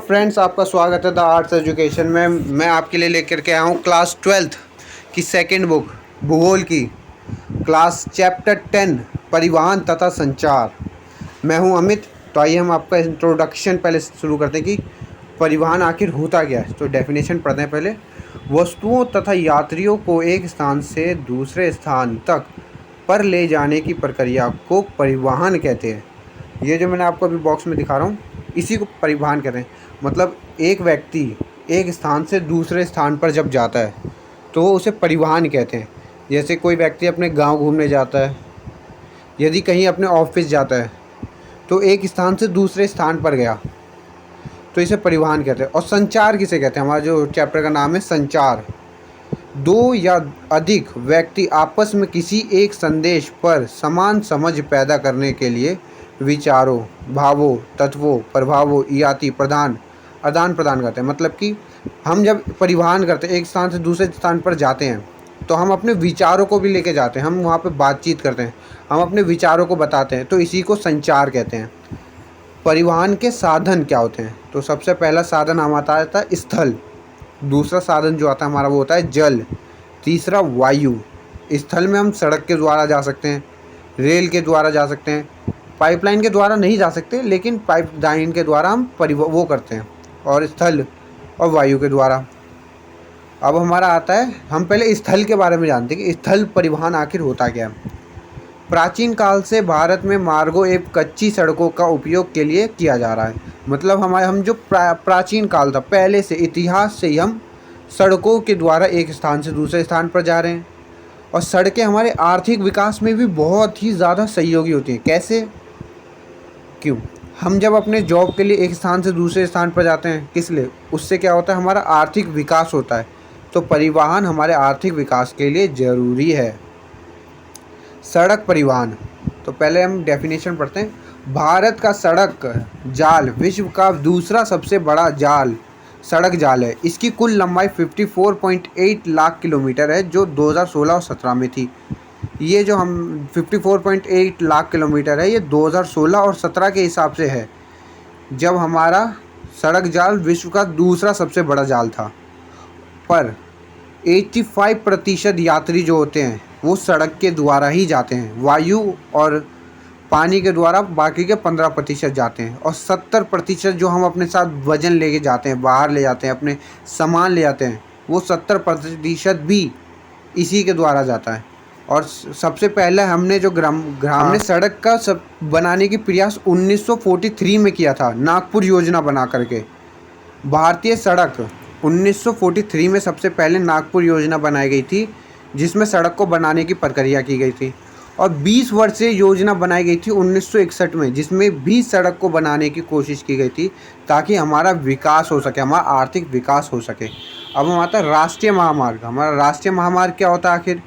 Friends, आपका स्वागत है द आर्ट्स एजुकेशन में। मैं आपके लिए लेकर के आया हूँ क्लास 12th की सेकंड बुक भूगोल की क्लास चैप्टर 10 परिवहन तथा संचार। मैं हूँ अमित। तो आइए हम आपका इंट्रोडक्शन पहले शुरू करते हैं कि परिवहन आखिर होता क्या है। तो डेफिनेशन पढ़ते हैं पहले। वस्तुओं तथा यात्रियों को एक स्थान से दूसरे स्थान तक पर ले जाने की प्रक्रिया को परिवहन कहते हैं। ये जो मैंने आपको अभी बॉक्स में दिखा रहा हूँ, इसी को परिवहन कहते हैं। मतलब एक व्यक्ति एक स्थान से दूसरे स्थान पर जब जाता है तो वो उसे परिवहन कहते हैं। जैसे कोई व्यक्ति अपने गांव घूमने जाता है, यदि कहीं अपने ऑफिस जाता है तो एक स्थान से दूसरे स्थान पर गया तो इसे परिवहन कहते हैं। और संचार किसे कहते हैं? हमारा जो चैप्टर का नाम है संचार। दो या अधिक व्यक्ति आपस में किसी एक संदेश पर समान समझ पैदा करने के लिए विचारों, भावों, तत्वों, प्रभावों याति आदान प्रदान करते हैं। मतलब कि हम जब परिवहन करते हैं, एक स्थान से दूसरे स्थान पर जाते हैं, तो हम अपने विचारों को भी लेके जाते हैं। हम वहाँ पे बातचीत करते हैं, हम अपने विचारों को बताते हैं। तो इसी को संचार कहते हैं। परिवहन के साधन क्या होते हैं? तो सबसे पहला साधन हमारा आता है स्थल। दूसरा साधन जो आता है हमारा वो होता है जल। तीसरा वायु। स्थल में हम सड़क के द्वारा जा सकते हैं, रेल के द्वारा जा सकते हैं, पाइपलाइन के द्वारा नहीं जा सकते, लेकिन पाइपलाइन के द्वारा हम वो करते हैं। और स्थल और वायु के द्वारा। अब हमारा आता है, हम पहले स्थल के बारे में जानते हैं कि स्थल परिवहन आखिर होता क्या है। प्राचीन काल से भारत में मार्गों एवं कच्ची सड़कों का उपयोग के लिए किया जा रहा है। मतलब हम जो प्राचीन काल था, पहले से इतिहास से ही हम सड़कों के द्वारा एक स्थान से दूसरे स्थान पर जा रहे हैं। और सड़कें हमारे आर्थिक विकास में भी बहुत ही ज़्यादा सहयोगी होती हैं। कैसे? क्यों? हम जब अपने जॉब के लिए एक स्थान से दूसरे स्थान पर जाते हैं, किस लिए? उससे क्या होता है? हमारा आर्थिक विकास होता है। तो परिवहन हमारे आर्थिक विकास के लिए ज़रूरी है। सड़क परिवहन। तो पहले हम डेफिनेशन पढ़ते हैं। भारत का सड़क जाल विश्व का दूसरा सबसे बड़ा सड़क जाल है। इसकी कुल लंबाई 54.8 लाख किलोमीटर है, जो 2016 और 17 में थी। ये जो हम 54.8 लाख किलोमीटर है, ये 2016 और 17 के हिसाब से है, जब हमारा सड़क जाल विश्व का दूसरा सबसे बड़ा जाल था। पर 85% यात्री जो होते हैं वो सड़क के द्वारा ही जाते हैं। वायु और पानी के द्वारा बाकी के 15% जाते हैं। और 70% जो हम अपने साथ वजन लेके जाते हैं, बाहर ले जाते हैं, अपने सामान ले जाते हैं, वो 70% भी इसी के द्वारा जाता है। और सबसे पहले हमने जो हमने सड़क का बनाने की प्रयास 1943 में किया था, नागपुर योजना बना करके। भारतीय सड़क 1943 में सबसे पहले नागपुर योजना बनाई गई थी, जिसमें सड़क को बनाने की प्रक्रिया की गई थी। और 20 वर्षीय योजना बनाई गई थी 1961 में, जिसमें भी सड़क को बनाने की कोशिश की गई थी, ताकि हमारा विकास हो सके, हमारा आर्थिक विकास हो सके। अब हम आता है राष्ट्रीय महामार्ग। हमारा राष्ट्रीय महामार्ग क्या होता है आखिर?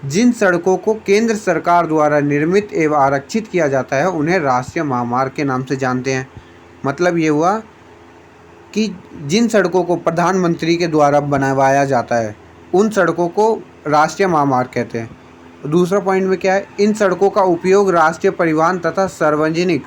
जिन सड़कों को केंद्र सरकार द्वारा निर्मित एवं आरक्षित किया जाता है, उन्हें राष्ट्रीय महामार्ग के नाम से जानते हैं। मतलब ये हुआ कि जिन सड़कों को प्रधानमंत्री के द्वारा बनवाया जाता है, उन सड़कों को राष्ट्रीय महामार्ग कहते हैं। दूसरा पॉइंट में क्या है? इन सड़कों का उपयोग राष्ट्रीय परिवहन तथा सार्वजनिक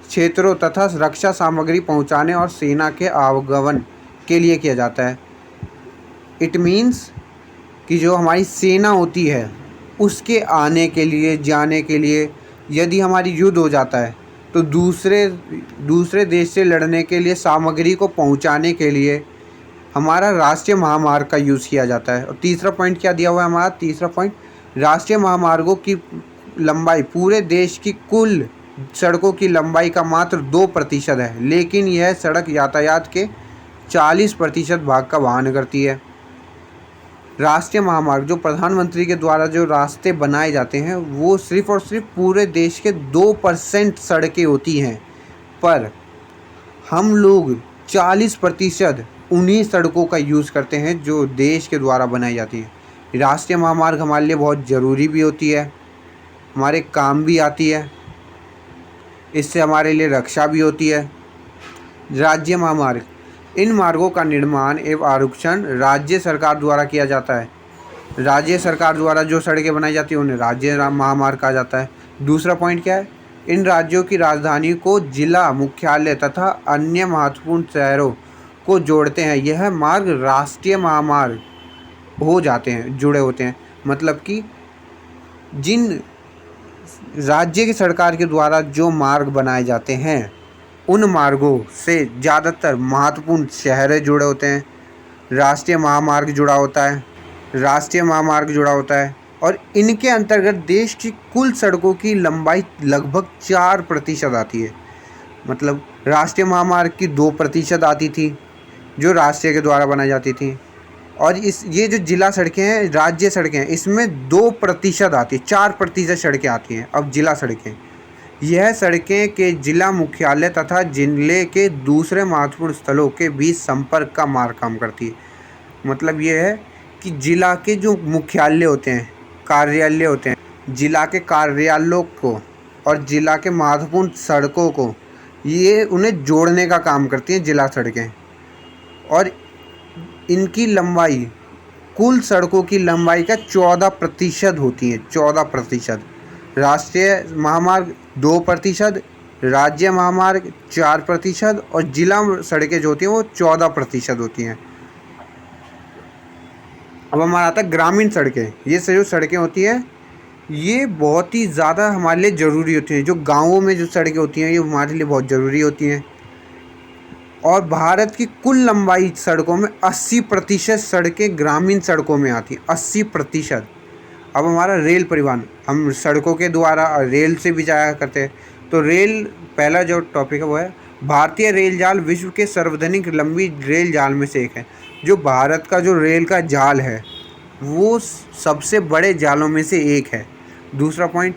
क्षेत्रों तथा रक्षा सामग्री पहुंचाने और सेना के आवागमन के लिए किया जाता है। इट मीन्स कि जो हमारी सेना होती है, उसके आने के लिए, जाने के लिए, यदि हमारी युद्ध हो जाता है तो दूसरे देश से लड़ने के लिए सामग्री को पहुंचाने के लिए हमारा राष्ट्रीय महामार्ग का यूज़ किया जाता है। और तीसरा पॉइंट क्या दिया हुआ है हमारा? तीसरा पॉइंट, राष्ट्रीय महामार्गों की लंबाई पूरे देश की कुल सड़कों की लंबाई का मात्र 2% है, लेकिन यह सड़क यातायात के 40% भाग का वहन करती है। राष्ट्रीय महामार्ग जो प्रधानमंत्री के द्वारा जो रास्ते बनाए जाते हैं, वो सिर्फ और सिर्फ पूरे देश के 2% सड़कें होती हैं, पर हम लोग 40% उन्हीं सड़कों का यूज़ करते हैं जो देश के द्वारा बनाई जाती है। राष्ट्रीय महामार्ग हमारे लिए बहुत ज़रूरी भी होती है, हमारे काम भी आती है, इससे हमारे लिए रक्षा भी होती है। राज्य महामार्ग, इन मार्गों का निर्माण एवं आरक्षण राज्य सरकार द्वारा किया जाता है। राज्य सरकार द्वारा जो सड़कें बनाई जाती हैं उन्हें राज्य महामार्ग कहा जाता है। दूसरा पॉइंट क्या है? इन राज्यों की राजधानी को जिला मुख्यालय तथा अन्य महत्वपूर्ण शहरों को जोड़ते हैं। यह मार्ग राष्ट्रीय महामार्ग हो जाते हैं, जुड़े होते हैं। मतलब कि जिन राज्य की सरकार के द्वारा जो मार्ग बनाए जाते हैं उन मार्गों से ज़्यादातर महत्वपूर्ण शहर जुड़े होते हैं। राष्ट्रीय महामार्ग जुड़ा होता है और इनके अंतर्गत देश की कुल सड़कों की लंबाई लगभग 4% आती है। मतलब राष्ट्रीय महामार्ग की 2% आती थी जो राष्ट्रीय के द्वारा बनाई जाती थी, और ये जो जिला सड़कें हैं, राज्य सड़कें हैं, इसमें 2% आती है, 4% सड़कें आती हैं। अब जिला सड़कें, यह सड़कें के जिला मुख्यालय तथा जिले के दूसरे महत्वपूर्ण स्थलों के बीच संपर्क का मार्ग काम करती है। मतलब ये है कि जिला के जो मुख्यालय होते हैं, कार्यालय होते हैं, जिला के कार्यालयों को और जिला के महत्वपूर्ण सड़कों को, ये उन्हें जोड़ने का काम करती हैं जिला सड़कें। और इनकी लंबाई कुल सड़कों की लंबाई का 14% होती है। 14%। राष्ट्रीय महामार्ग 2%, राज्य महामार्ग 4% और जिला सड़कें जो होती हैं वो 14% होती हैं। अब हमारा आता है ग्रामीण सड़कें। ये जो सड़कें होती हैं ये बहुत ही ज़्यादा हमारे लिए ज़रूरी होती हैं। जो गाँवों में जो सड़कें होती हैं ये हमारे लिए बहुत ज़रूरी होती हैं। और भारत की कुल लंबाई सड़कों में 80% सड़कें ग्रामीण सड़कों में आती हैं। 80%। अब हमारा रेल परिवहन, हम सड़कों के द्वारा रेल से भी जाया करते हैं। तो रेल, पहला जो टॉपिक है वो है भारतीय रेल जाल विश्व के सर्वाधिक लंबी रेल जाल में से एक है। जो भारत का जो रेल का जाल है वो सबसे बड़े जालों में से एक है। दूसरा पॉइंट,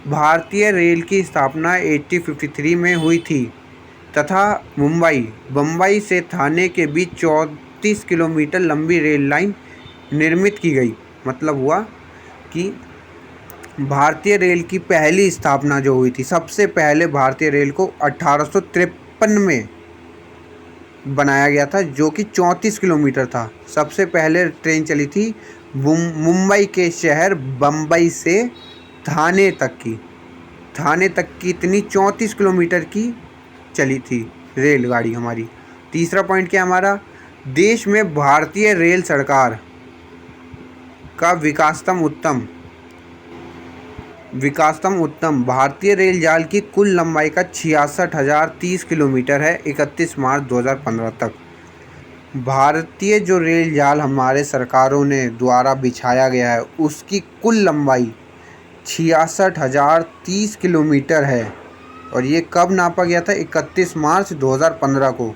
भारतीय रेल की स्थापना 1853 में हुई थी तथा बम्बई से थाने के बीच 34 किलोमीटर लंबी रेल लाइन निर्मित की गई। मतलब हुआ कि भारतीय रेल की पहली स्थापना जो हुई थी, सबसे पहले भारतीय रेल को 1853 में बनाया गया था, जो कि 34 किलोमीटर था। सबसे पहले ट्रेन चली थी मुंबई के शहर बम्बई से थाने तक की इतनी 34 किलोमीटर की चली थी रेलगाड़ी हमारी। तीसरा पॉइंट क्या हमारा, देश में भारतीय रेल सरकार का विकासतम उत्तम भारतीय रेल जाल की कुल लंबाई का 66,030 किलोमीटर है 31 मार्च 2015 तक। भारतीय जो रेल जाल हमारे सरकारों ने द्वारा बिछाया गया है उसकी कुल लंबाई 66,030 किलोमीटर है। और ये कब नापा गया था? 31 मार्च 2015 को।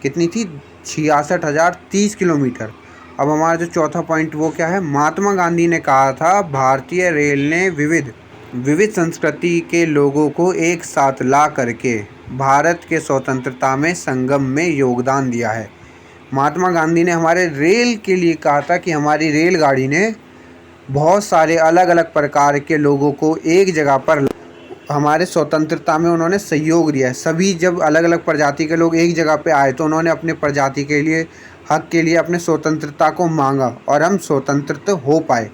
कितनी थी? 66,030 किलोमीटर। अब हमारा जो चौथा पॉइंट वो क्या है, महात्मा गांधी ने कहा था भारतीय रेल ने विविध संस्कृति के लोगों को एक साथ ला करके भारत के स्वतंत्रता में संगम में योगदान दिया है। महात्मा गांधी ने हमारे रेल के लिए कहा था कि हमारी रेलगाड़ी ने बहुत सारे अलग अलग प्रकार के लोगों को एक जगह पर, हमारे स्वतंत्रता में उन्होंने सहयोग दिया है। सभी जब अलग अलग प्रजाति के लोग एक जगह पे आए तो उन्होंने अपने प्रजाति के लिए, हक के लिए अपने स्वतंत्रता को मांगा और हम स्वतंत्र हो पाए।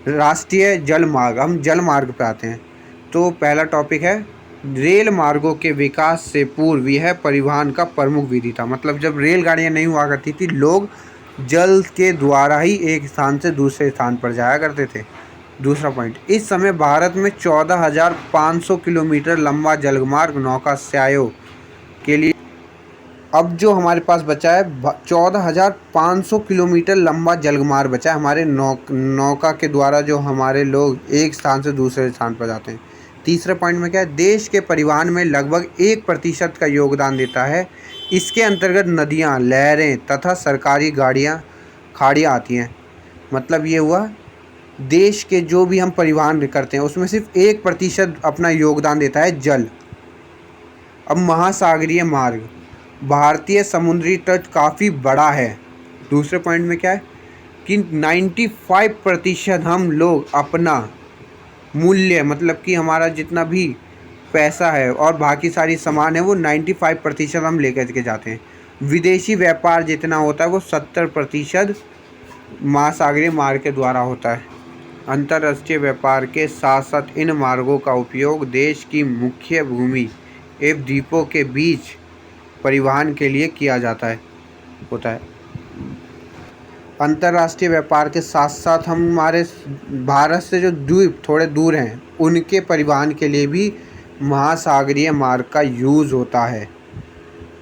राष्ट्रीय जल मार्ग, हम जल मार्ग पे आते हैं। तो पहला टॉपिक है रेल मार्गों के विकास से पूर्व यह परिवहन का प्रमुख विधि था। मतलब जब रेलगाड़ियाँ नहीं हुआ करती थी, लोग जल के द्वारा ही एक स्थान से दूसरे स्थान पर जाया करते थे। दूसरा पॉइंट, इस समय भारत में 14,500 किलोमीटर लंबा जलमार्ग नौकाश्रयों के लिए, अब जो हमारे पास बचा है 14,500 किलोमीटर लंबा जलमार्ग बचा है हमारे नौका के द्वारा, जो हमारे लोग एक स्थान से दूसरे स्थान पर जाते हैं। तीसरे पॉइंट में क्या है, देश के परिवहन में लगभग 1% का योगदान देता है। इसके अंतर्गत नदियाँ, लहरें तथा सरकारी खाड़ियाँ आती हैं। मतलब ये हुआ देश के जो भी हम परिवहन करते हैं उसमें सिर्फ 1% अपना योगदान देता है जल। अब महासागरीय मार्ग, भारतीय समुद्री तट काफ़ी बड़ा है। दूसरे पॉइंट में क्या है कि 95% हम लोग अपना मूल्य, मतलब कि हमारा जितना भी पैसा है और बाकी सारी सामान है वो 95% हम लेकर के जाते हैं। विदेशी व्यापार जितना होता है वो 70% महासागरीय मार्ग के द्वारा होता है। अंतर्राष्ट्रीय व्यापार के साथ साथ इन मार्गों का उपयोग देश की मुख्य भूमि एवं द्वीपों के बीच परिवहन के लिए किया होता है। अंतर्राष्ट्रीय व्यापार के साथ साथ हम हमारे भारत से जो द्वीप थोड़े दूर हैं उनके परिवहन के लिए भी महासागरीय मार्ग का यूज़ होता है।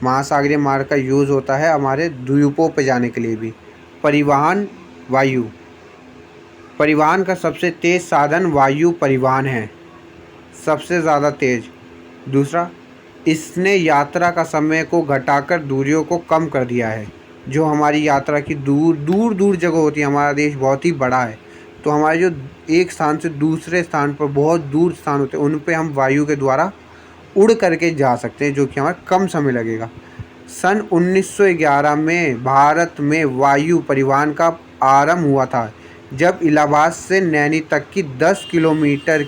महासागरीय मार्ग का यूज़ होता है हमारे द्वीपों पर जाने के लिए भी। परिवहन वायु, परिवहन का सबसे तेज़ साधन वायु परिवहन है, सबसे ज़्यादा तेज़। दूसरा, इसने यात्रा का समय को घटाकर दूरियों को कम कर दिया है। जो हमारी यात्रा की दूर जगह होती है, हमारा देश बहुत ही बड़ा है, तो हमारे जो एक स्थान से दूसरे स्थान पर बहुत दूर स्थान होते हैं उन पे हम वायु के द्वारा उड़ करके जा सकते हैं, जो कि हमारा कम समय लगेगा। सन 1911 में भारत में वायु परिवहन का आरंभ हुआ था, जब इलाहाबाद से नैनी तक की 10 किलोमीटर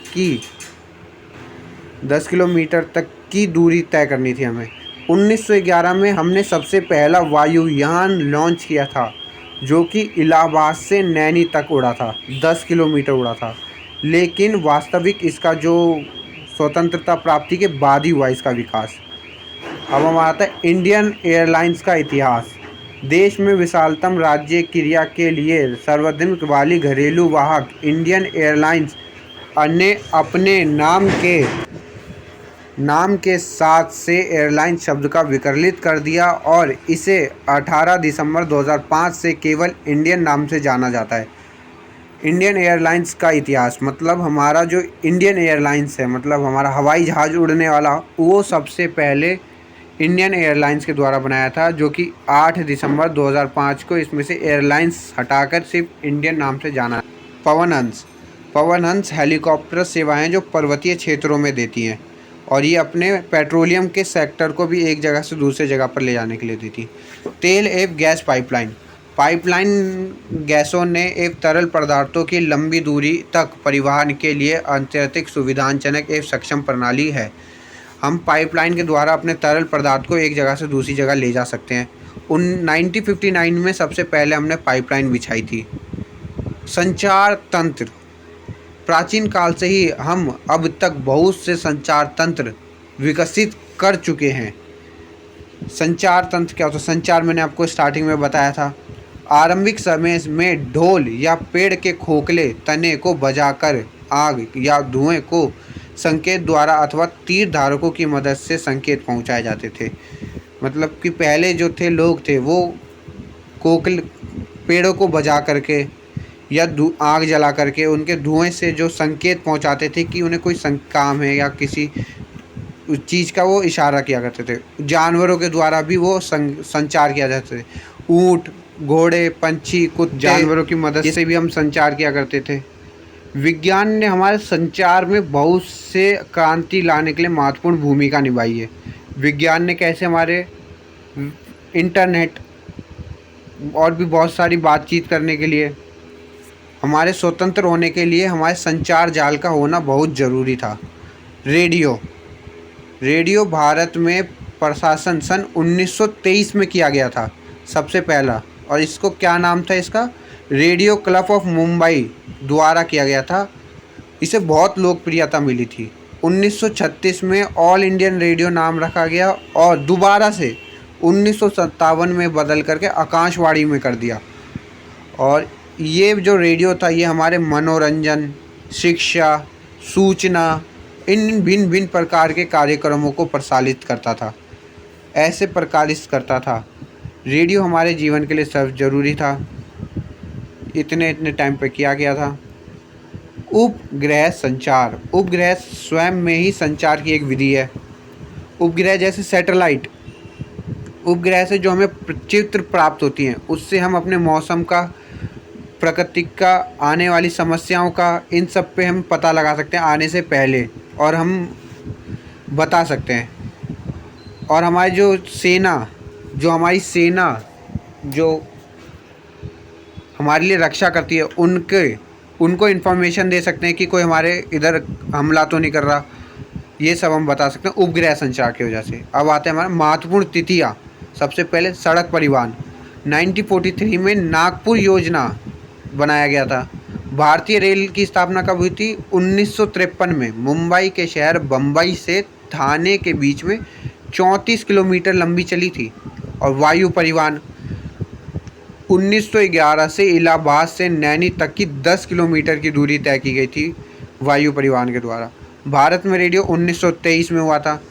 तक की दूरी तय करनी थी हमें। 1911 में हमने सबसे पहला वायुयान लॉन्च किया था, जो कि इलाहाबाद से नैनी तक उड़ा था, 10 किलोमीटर उड़ा था। लेकिन वास्तविक इसका जो स्वतंत्रता प्राप्ति के बाद ही हुआ इसका विकास। अब हमारा आता है इंडियन एयरलाइंस का इतिहास। देश में विशालतम राज्य क्रिया के लिए सर्वाधिक वाली घरेलू वाहक इंडियन एयरलाइंस ने अपने नाम के साथ से एयरलाइन शब्द का विकलित कर दिया और इसे 18 दिसंबर 2005 से केवल इंडियन नाम से जाना जाता है। इंडियन एयरलाइंस का इतिहास मतलब हमारा जो इंडियन एयरलाइंस है, मतलब हमारा हवाई जहाज़ उड़ने वाला, वो सबसे पहले इंडियन एयरलाइंस के द्वारा बनाया था, जो कि 8 दिसंबर 2005 को इसमें से एयरलाइंस हटाकर सिर्फ इंडियन नाम से जाना। पवन हंस हेलीकॉप्टर सेवाएं जो पर्वतीय क्षेत्रों में देती हैं, और ये अपने पेट्रोलियम के सेक्टर को भी एक जगह से दूसरे जगह पर ले जाने के लिए देती। तेल एवं गैस पाइपलाइन गैसों ने एवं तरल पदार्थों की लंबी दूरी तक परिवहन के लिए अत्यधिक सुविधाजनक एवं सक्षम प्रणाली है। हम पाइपलाइन के द्वारा अपने तरल पदार्थ को एक जगह से दूसरी जगह ले जा सकते हैं। 1959 में सबसे पहले हमने पाइपलाइन बिछाई थी। संचार तंत्र, प्राचीन काल से ही हम अब तक बहुत से संचार तंत्र विकसित कर चुके हैं। संचार तंत्र क्या होता है? संचार मैंने आपको स्टार्टिंग में बताया था। आरंभिक समय में ढोल या पेड़ के खोखले तने को बजाकर आग या धुएं को संकेत द्वारा अथवा तीर धारकों की मदद से संकेत पहुंचाए जाते थे। मतलब कि पहले जो लोग थे वो पेड़ों को बजा करके या आग जला करके उनके धुएं से जो संकेत पहुंचाते थे कि उन्हें कोई काम है या किसी चीज़ का वो इशारा किया करते थे। जानवरों के द्वारा भी वो संचार किया जाते थे। ऊँट, घोड़े, पंछी, कुत्ते, जानवरों की मदद से भी हम संचार किया करते थे। विज्ञान ने हमारे संचार में बहुत से क्रांति लाने के लिए महत्वपूर्ण भूमिका निभाई है। विज्ञान ने कैसे हमारे इंटरनेट और भी बहुत सारी बातचीत करने के लिए, हमारे स्वतंत्र होने के लिए हमारे संचार जाल का होना बहुत ज़रूरी था। रेडियो भारत में प्रशासन सन 1923 में किया गया था सबसे पहला, और इसको क्या नाम था इसका? रेडियो क्लब ऑफ मुंबई द्वारा किया गया था। इसे बहुत लोकप्रियता मिली थी। 1936 में ऑल इंडियन रेडियो नाम रखा गया और दोबारा से 1957 में बदल करके आकाशवाणी में कर दिया। और ये जो रेडियो था ये हमारे मनोरंजन, शिक्षा, सूचना, इन भिन्न प्रकार के कार्यक्रमों को प्रसारित करता था। रेडियो हमारे जीवन के लिए सर्व जरूरी था। इतने टाइम पे किया गया था। उपग्रह संचार, उपग्रह स्वयं में ही संचार की एक विधि है। उपग्रह जैसे सैटेलाइट, उपग्रह से जो हमें चित्र प्राप्त होती हैं उससे हम अपने मौसम का, प्रकृति का, आने वाली समस्याओं का, इन सब पे हम पता लगा सकते हैं आने से पहले, और हम बता सकते हैं। और हमारी जो सेना जो हमारे लिए रक्षा करती है उनको इन्फॉर्मेशन दे सकते हैं कि कोई हमारे इधर हमला तो नहीं कर रहा। ये सब हम बता सकते हैं उपग्रह संचार की वजह से। अब आते हैं हमारे महत्वपूर्ण तिथियाँ। सबसे पहले सड़क परिवहन, 1943 में नागपुर योजना बनाया गया था। भारतीय रेल की स्थापना कब हुई थी? 1953 में। मुंबई के शहर बम्बई से थाने के बीच में 34 किलोमीटर लंबी चली थी। और वायु परिवहन 1911 से इलाहाबाद से नैनी तक की 10 किलोमीटर की दूरी तय की गई थी वायु परिवहन के द्वारा। भारत में रेडियो 1923 में हुआ था।